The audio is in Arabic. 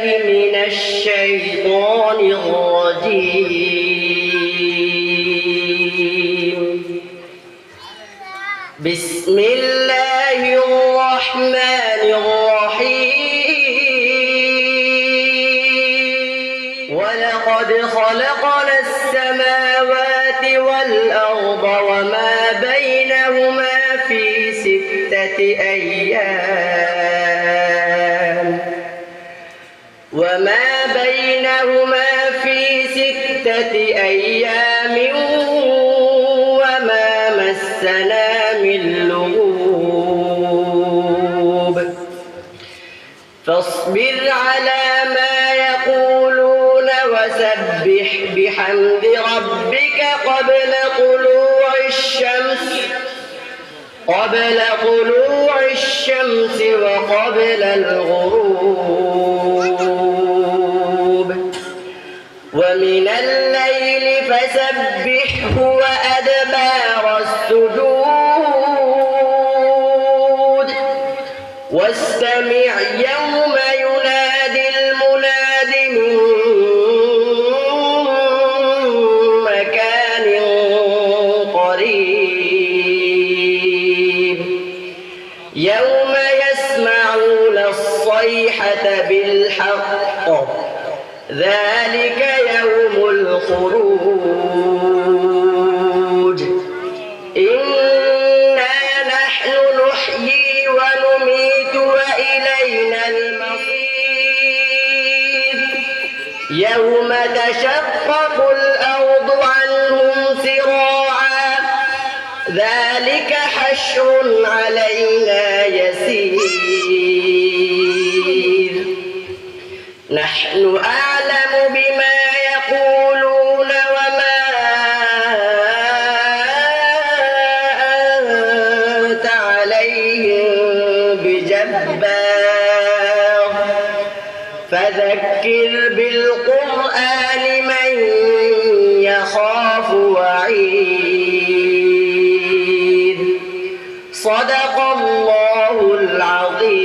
بالله من الشيطان الرجيم. بسم الله الرحمن الرحيم. ولقد خلقنا السماوات والأرض وما بينهما في 6 أيام وما مسنا من لغوب فاصبر على ما يقولون وسبح بحمد ربك قبل طلوع الشمس وقبل الغروب ومن الليل فسبحه وأدبار السجود واستمع يوم ينادي المناد من مكان قريب يوم يسمعون الصيحة بالحق ذلك يوم الخروج إنا نحن نحيي ونميت وإلينا المصير يوم تشقق الأرض عنهم سراعا ذلك حشر علينا يسير نحن أعلم بما يقولون وما أنت عليهم بجبار فذكر بالقرآن من يخاف وعيد صدق الله العظيم.